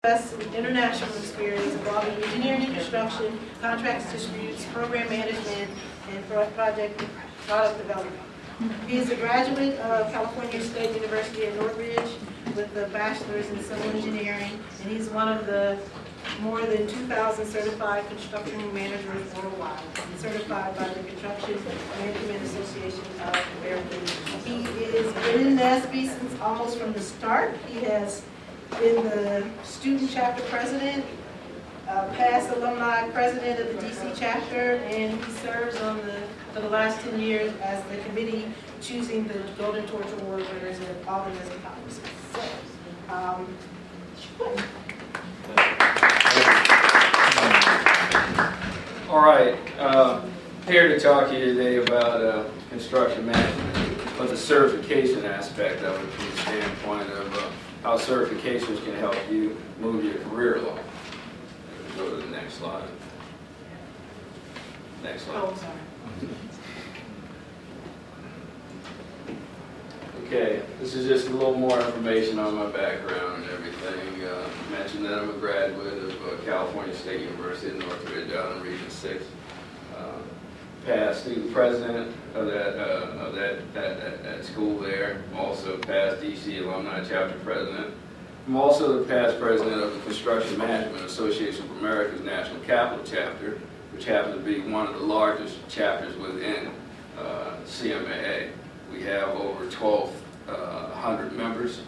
International experience involving engineering and construction, contracts, disputes, program management, and product development. He is a graduate of California State University at Northridge with a bachelor's in civil engineering, and he's one of the more than 2,000 certified construction managers worldwide, and certified by the Construction Management Association of America. He has been in NSBE since almost from the start. He has been the student chapter president, past alumni president of the DC chapter, and he serves on for the last 10 years as the committee choosing the Golden Torch Award winners at all the NSBE conferences. All right, here to talk to you today about construction management, but the certification aspect of it from the standpoint of how certifications can help you move your career along. Go to the next slide. Next slide. Oh, sorry. Okay, this is just a little more information on my background and everything. Mentioned that I'm a graduate of California State University in Northridge out in Region 6. Past student president of that school there. I'm also past DC Alumni Chapter President. I'm also the past president of the Construction Management Association of America's National Capital Chapter, which happens to be one of the largest chapters within CMAA. We have over 1,200 members.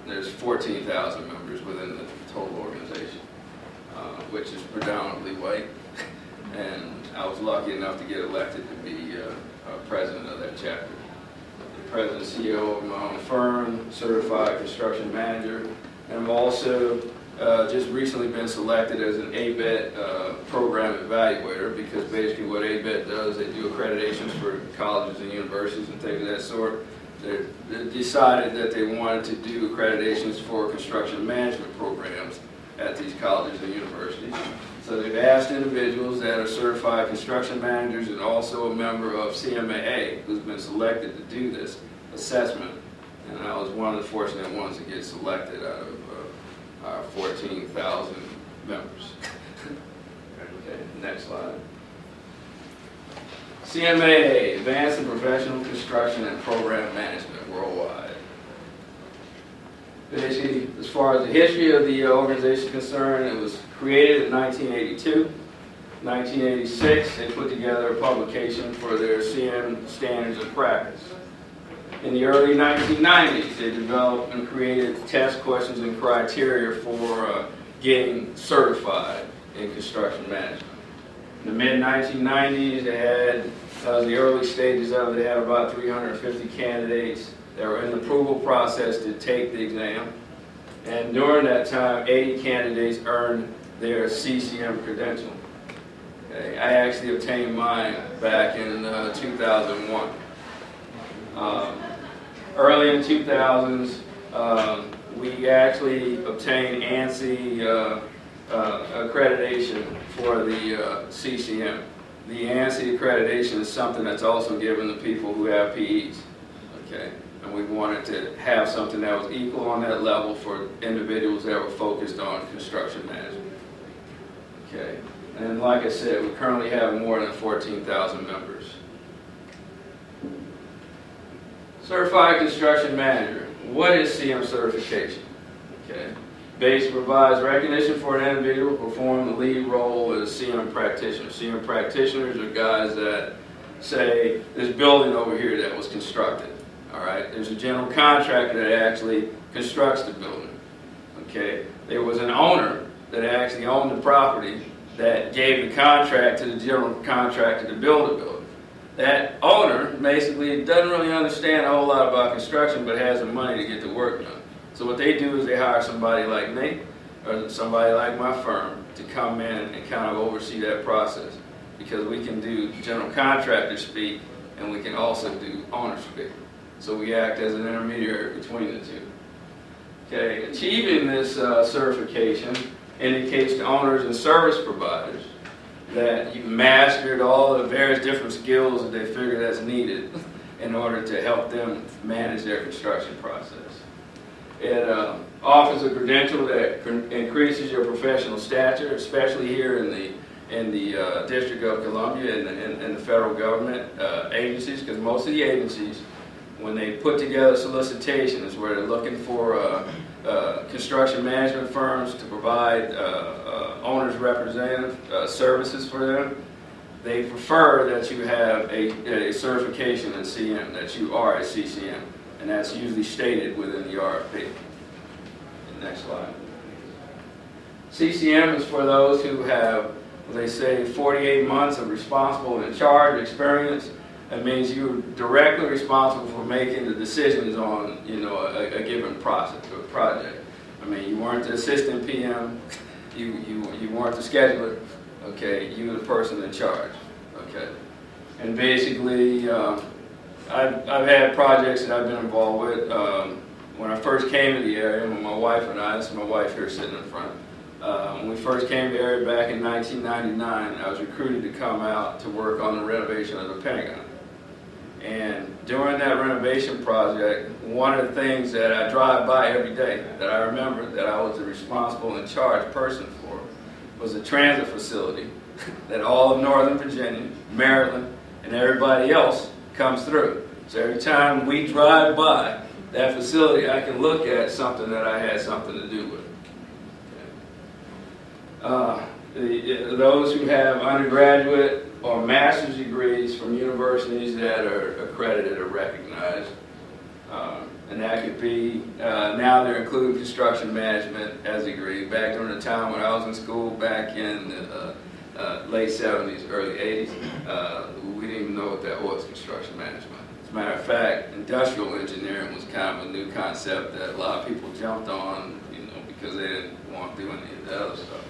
There's 14,000 members within the total organization, which is predominantly white. And I was lucky enough to get elected to be president of that chapter. The president and CEO of my own firm, certified construction manager, and I'm also just recently been selected as an ABET program evaluator, because basically what ABET does, they do accreditations for colleges and universities and things of that sort. They decided that they wanted to do accreditations for construction management programs at these colleges and universities. So they've asked individuals that are certified construction managers and also a member of CMAA who's been selected to do this assessment. And I was one of the fortunate ones to get selected out of our 14,000 members. Okay, next slide. CMAA, Advanced in Professional Construction and Program Management Worldwide. Basically, as far as the history of the organization is concerned, it was created in 1982. 1986, they put together a publication for their CM Standards of Practice. In the early 1990s, they developed and created test questions and criteria for getting certified in construction management. In the mid-1990s, they had, the early stages of it, they had about 350 candidates that were in the approval process to take the exam. And during that time, 80 candidates earned their CCM Credential. Okay. I actually obtained mine back in 2001. Early in the 2000s, we actually obtained ANSI accreditation for the CCM. The ANSI accreditation is something that's also given to people who have PEs. Okay. And we wanted to have something that was equal on that level for individuals that were focused on construction management. Okay. And like I said, we currently have more than 14,000 members. Certified Construction Manager. What is CM certification? Okay. Basically provides recognition for an individual to perform the lead role as a CM practitioner. CM practitioners are guys that say, this building over here that was constructed. All right, there's a general contractor that actually constructs the building. Okay, there was an owner that actually owned the property that gave the contract to the general contractor to build a building. That owner basically doesn't really understand a whole lot about construction, but has the money to get the work done. So what they do is they hire somebody like me or somebody like my firm to come in and kind of oversee that process, because we can do general contractor speak and we can also do owner speak. So we act as an intermediary between the two. Okay, achieving this certification indicates to owners and service providers that you've mastered all the various different skills that they figure that's needed in order to help them manage their construction process. It offers a credential that increases your professional stature, especially here in the District of Columbia and the federal government agencies, because most of the agencies, when they put together solicitations where they're looking for construction management firms to provide owners representative services for them, they prefer that you have a certification in CM, that you are a CCM, and that's usually stated within the RFP. Next slide. CCM is for those who have, they say, 48 months of responsible and in charge experience. That means you're directly responsible for making the decisions on, you know, a given process or project. I mean, you weren't the assistant PM, you weren't the scheduler, okay? You were the person in charge, okay? And basically, I've had projects that I've been involved with. When I first came to the area, with my wife and I, this is my wife here sitting in front. When we first came to the area back in 1999, I was recruited to come out to work on the renovation of the Pentagon. And during that renovation project, one of the things that I drive by every day that I remember that I was the responsible and charged person for was a transit facility that all of Northern Virginia, Maryland, and everybody else comes through. So every time we drive by that facility, I can look at something that I had something to do with. Those who have undergraduate or master's degrees from universities that are accredited or recognized, and that could be, now they're including construction management as a degree. Back during the time when I was in school, back in the late 70s, early 80s, we didn't even know what that was, construction management. As a matter of fact, industrial engineering was kind of a new concept that a lot of people jumped on, you know, because they didn't want to do any of that other stuff.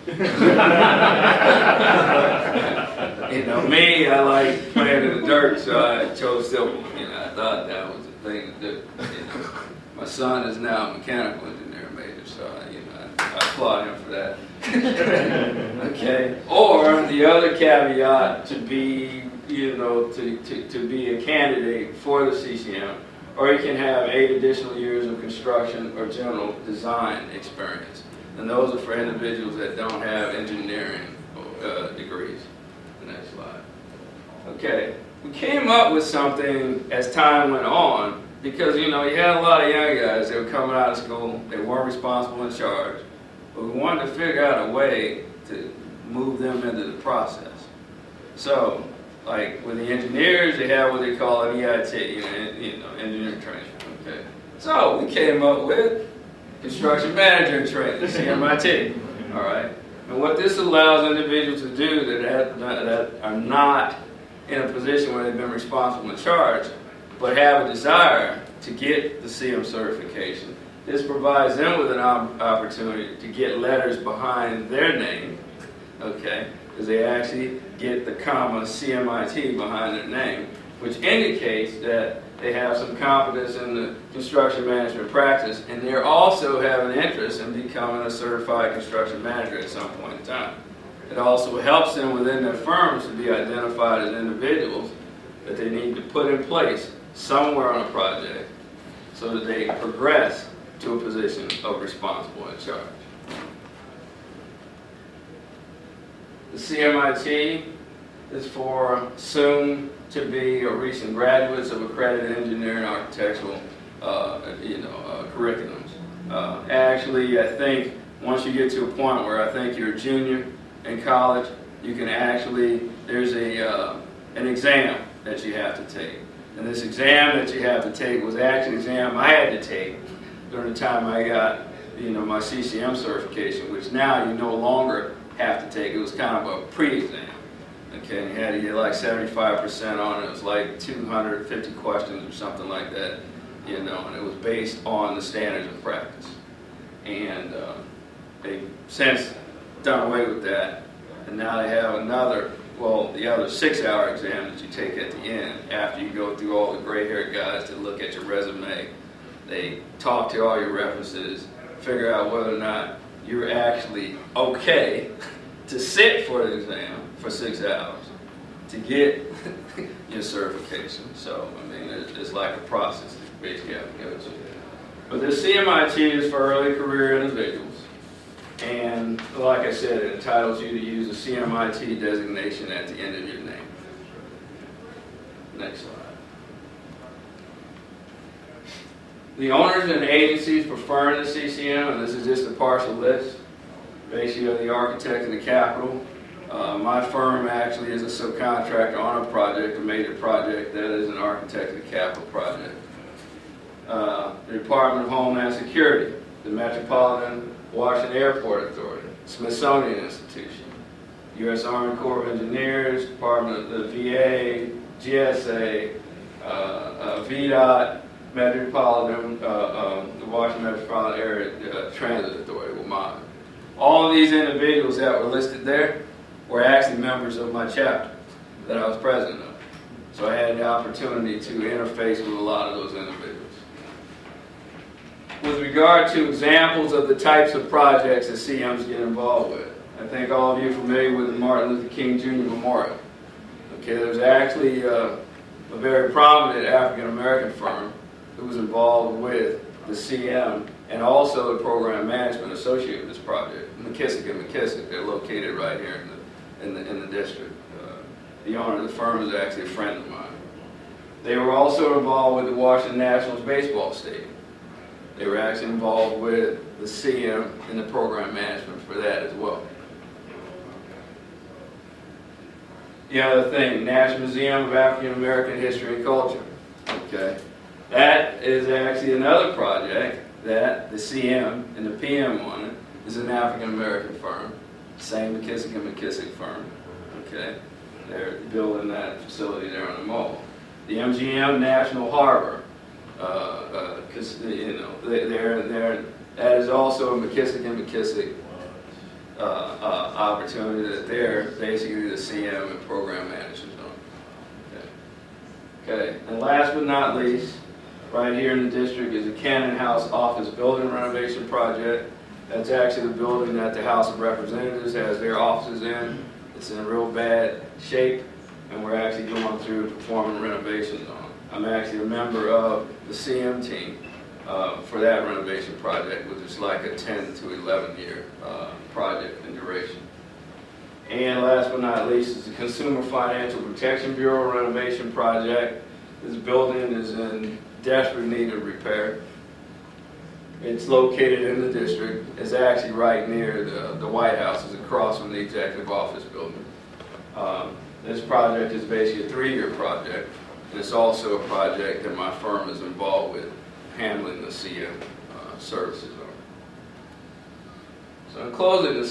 You know, me, I like playing in the dirt, so I chose civil. You know, I thought that was the thing to do. You know, my son is now a mechanical engineering major, so you know, I applaud him for that. Okay. Or the other caveat to be, you know, to be a candidate for the CCM, or you can have 8 additional years of construction or general design experience. And those are for individuals that don't have engineering degrees. The next slide. Okay, we came up with something as time went on because, you know, you had a lot of young guys that were coming out of school, they weren't responsible in charge, but we wanted to figure out a way to move them into the process. So, like with the engineers, they have what they call an EIT, you know, engineering training. Okay, so we came up with construction manager training, CMIT. All right, and what this allows individuals to do that are not in a position where they've been responsible in charge, but have a desire to get the CM certification. This provides them with an opportunity to get letters behind their name, okay, because they actually get the comma CMIT behind their name, which indicates that they have some confidence in the construction management practice, and they also have an interest in becoming a certified construction manager at some point in time. It also helps them within their firms to be identified as individuals that they need to put in place somewhere on a project so that they progress to a position of responsible in charge. The CMIT is for soon to be or recent graduates of accredited engineering architectural curriculums. Actually, I think once you get to a point where I think you're a junior in college, you can actually, there's an exam that you have to take. And this exam that you have to take was actually an exam I had to take during the time I got, you know, my CCM certification, which now you no longer have to take. It was kind of a pre-exam. Okay, and you had to get like 75% on it. It was like 250 questions or something like that, you know, and it was based on the standards of practice. And they've since done away with that, and now they have another, well, the other 6-hour exam that you take at the end after you go through all the gray-haired guys to look at your resume. They talk to all your references, figure out whether or not you're actually okay to sit for the exam for 6 hours to get your certification. So, I mean, it's like a process that you basically have to go to. But the CMIT is for early career individuals. And like I said, it entitles you to use a CMIT designation at the end of your name. Next slide. The owners and agencies preferring the CCM, and this is just a partial list, basically are the architect of the Capitol. My firm actually is a subcontractor on a project, a major project that is an architect of the Capitol project. The Department of Homeland Security, the Metropolitan Washington Airport Authority, Smithsonian Institution, U.S. Army Corps of Engineers, Department of the VA, GSA, VDOT, Metropolitan, the Washington Metropolitan Area Transit Authority, WMATA. All of these individuals that were listed there were actually members of my chapter that I was president of. So I had the opportunity to interface with a lot of those individuals. With regard to examples of the types of projects that CMs get involved with, I think all of you are familiar with the Martin Luther King Jr. Memorial. Okay, there's actually a very prominent African-American firm who was involved with the CM and also the program management associated with this project, McKissick & McKissick. They're located right here in the district. The owner of the firm is actually a friend of mine. They were also involved with the Washington Nationals baseball stadium. They were actually involved with the CM and the program management for that as well. The other thing, Nash Museum of African American History and Culture. Okay, that is actually another project that the CM and the PM on it is an African American firm, same McKissick & McKissick firm. Okay, they're building that facility there on the mall. The MGM National Harbor, because that is also a McKissick & McKissick opportunity that they're basically the CM and program managers on. Okay, and last but not least, right here in the district is the Cannon House office building renovation project. That's actually the building that the House of Representatives has their offices in. It's in real bad shape, and we're actually going through performing renovations on it. I'm actually a member of the CM team for that renovation project, which is like a 10 to 11 year project in duration. And last but not least is the Consumer Financial Protection Bureau renovation project. This building is in desperate need of repair. It's located in the district. It's actually right near the White House. It's across from the executive office building. This project is basically a 3-year project. And it's also a project that my firm is involved with, handling the CM services on. So in closing, the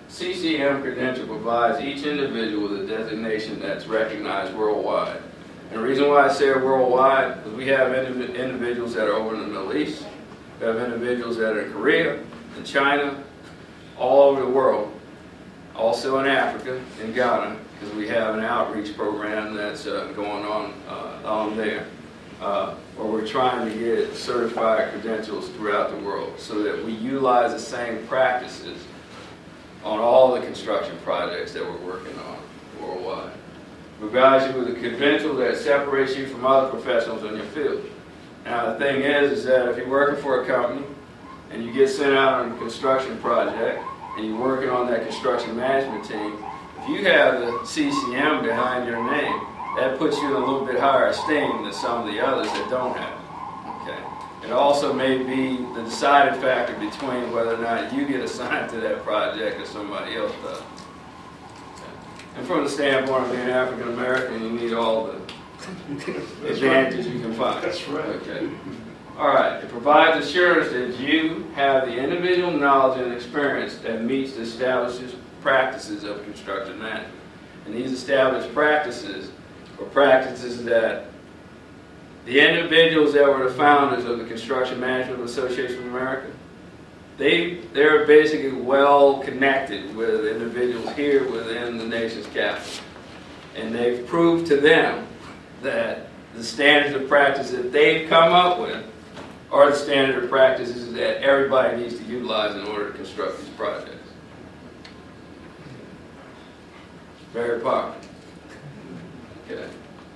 CCM Credential provides each individual with a designation that's recognized worldwide. And the reason why I say worldwide is we have individuals that are over in the Middle East, we have individuals that are in Korea, in China, all over the world, also in Africa, in Ghana, because we have an outreach program that's going on there, where we're trying to get certified credentials throughout the world so that we utilize the same practices on all the construction projects that we're working on worldwide. We provide you with a credential that separates you from other professionals in your field. Now the thing is that if you're working for a company and you get sent out on a construction project and you're working on that construction management team, if you have the CCM behind your name, that puts you in a little bit higher esteem than some of the others that don't have it. Okay. It also may be the deciding factor between whether or not you get assigned to that project or somebody else does. Okay. And from the standpoint of being African American, you need all the advantages you can find. That's right. Okay. All right. It provides assurance that you have the individual knowledge and experience that meets the established practices of construction management. And these established practices are practices that the individuals that were the founders of the Construction Management Association of America, they're basically well connected with individuals here within the nation's capital. And they've proved to them that the standards of practice that they've come up with are the standard of practices that everybody needs to utilize in order to construct these projects. Very powerful. Okay.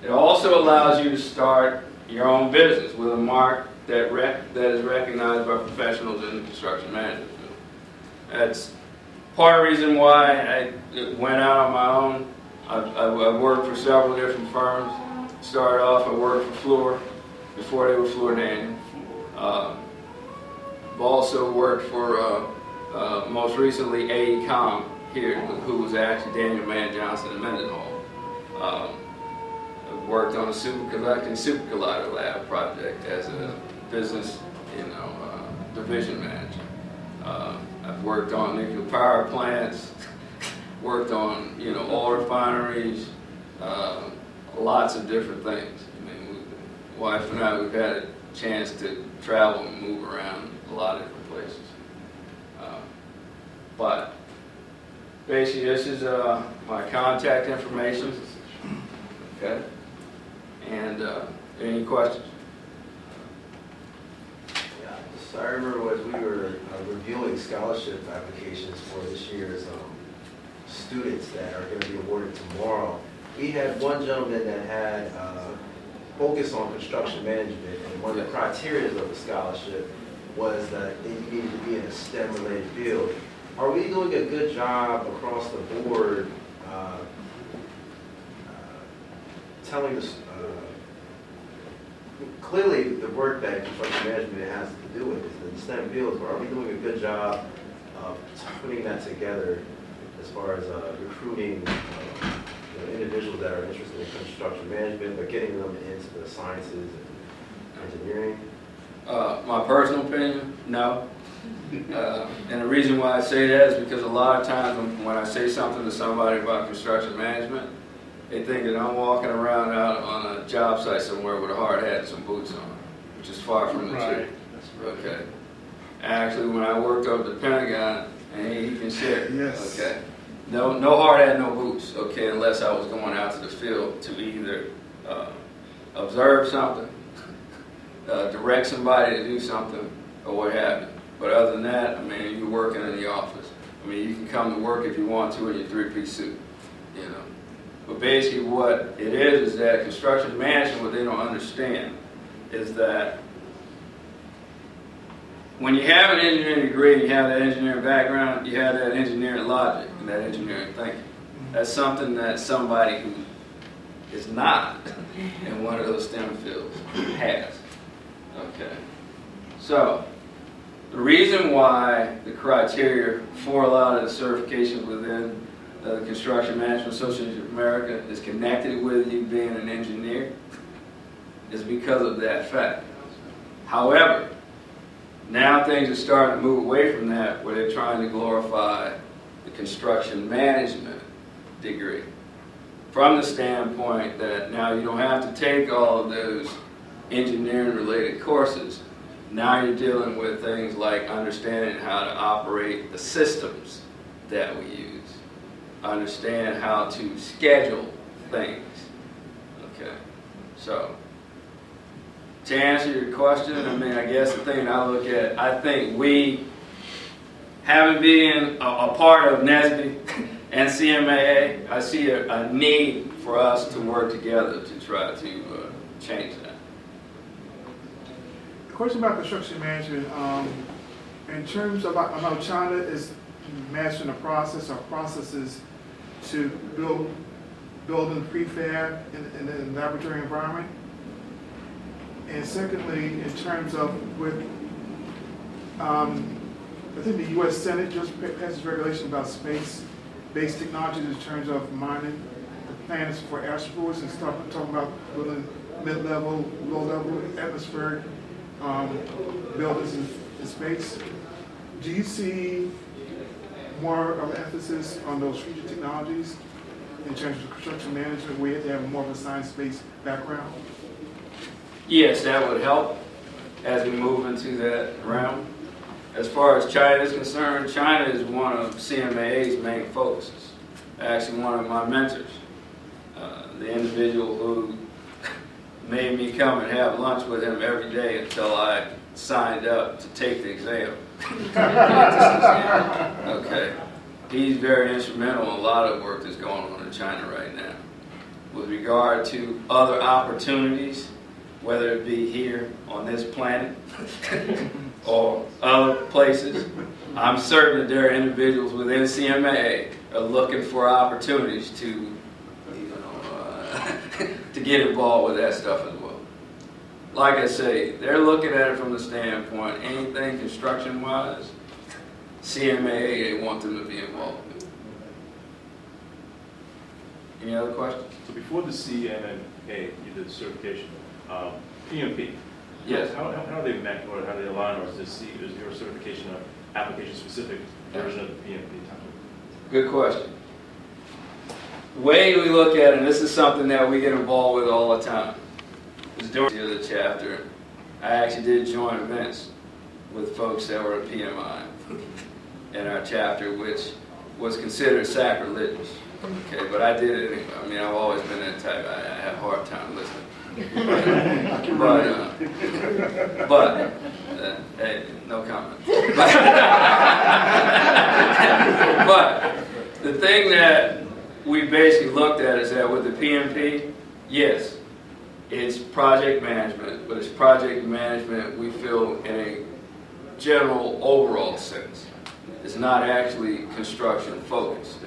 It also allows you to start your own business with a mark that is recognized by professionals in the construction management field. That's part of the reason why I went out on my own. I've worked for several different firms. Started off, I worked for Fluor before they were Fluor Daniel. I've also worked for most recently AECOM here, who was actually Daniel Mann Johnson and Mendenhall. I've worked on a super collider lab project as a business, division manager. I've worked on nuclear power plants, worked on, oil refineries, lots of different things. I mean, wife and I, we've had a chance to travel and move around a lot of different places. But basically, this is my contact information. Okay. And any questions? Yeah, so I remember as we were reviewing scholarship applications for this year's students that are going to be awarded tomorrow, we had one gentleman that had focus on construction management, and one of the criteria of the scholarship was that they needed to be in a STEM-related field. Are we doing a good job across the board telling us, clearly the work that construction management has to do with is the STEM fields, but are we doing a good job of putting that together as far as recruiting individuals that are interested in construction management, but getting them into the sciences and engineering? My personal opinion, no. And the reason why I say that is because a lot of times when I say something to somebody about construction management, they think that I'm walking around out on a job site somewhere with a hard hat and some boots on, which is far from the truth. Okay. Actually, when I worked up at the Pentagon, and he can share. Yes. Okay. No hard hat, no boots. Okay, unless I was going out to the field to either observe something, direct somebody to do something, or what have you. But other than that, I mean, you're working in the office. I mean, you can come to work if you want to in your three-piece suit, But basically what it is that construction management, what they don't understand is that when you have an engineering degree, you have that engineering background, you have that engineering logic and that engineering thinking. That's something that somebody who is not in one of those STEM fields has. Okay. So, the reason why the criteria for a lot of the certifications within the Construction Management Association of America is connected with you being an engineer is because of that fact. However, now things are starting to move away from that, where they're trying to glorify the construction management degree from the standpoint that now you don't have to take all of those engineering related courses. Now you're dealing with things like understanding how to operate the systems that we use, understand how to schedule things. Okay, so to answer your question, I mean, I guess the thing I look at, I think we, having been a part of NSBE and CMAA, I see a need for us to work together to try to change that. Question about construction management. In terms of, I know China is mastering a process or processes to building prefab in the laboratory environment. And secondly, in terms of with, I think the U.S. Senate just passed regulation about space-based technologies in terms of mining the planets for astrophotos and stuff. I'm talking about building mid-level, low-level atmospheric buildings in space. Do you see more of an emphasis on those future technologies in terms of construction management where you have to have more of a science-based background? Yes, that would help as we move into that realm. As far as China is concerned, China is one of CMAA's main focuses. Actually, one of my mentors, the individual who made me come and have lunch with him every day until I signed up to take the exam. Okay. He's very instrumental in a lot of work that's going on in China right now. With regard to other opportunities whether it be here on this planet or other places. I'm certain that there are individuals within CMA are looking for opportunities to, you know, to get involved with that stuff as well. Like I say, they're looking at it from the standpoint, anything construction-wise, CMA, they want them to be involved in. Any other questions? So before the CMA, you did certification, PMP. Yes. How do they match, or how do they align, or is your certification an application-specific version of the PMP? Good question. The way we look at it, and this is something that we get involved with all the time, is during the chapter, I actually did joint events with folks that were at PMI in our chapter, which was considered sacrilegious. Okay, but I did it anyway. I mean, I've always been that type. I have a hard time listening. But hey, no comment. But the thing that we basically looked at is that with the PMP, yes, it's project management, but it's project management we feel in a general overall sense. It's not actually construction focused.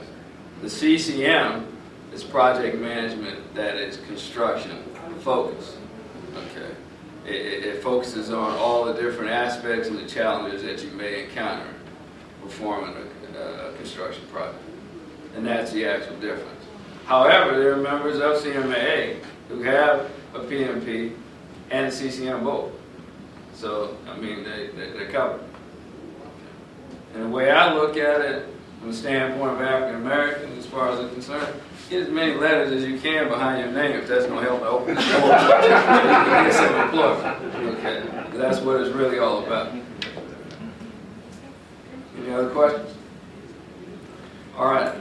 The CCM is project management that is construction focused. Okay, it focuses on all the different aspects and the challenges that you may encounter performing a construction project, and that's the actual difference. However, there are members of CMA who have a PMP and a CCM both, so I mean they're covered. And the way I look at it, from the standpoint of African Americans, as far as I'm concerned, get as many letters as you can behind your name if that's going to help open the door to get some employment. Okay, that's what it's really all about. Any other questions? All right.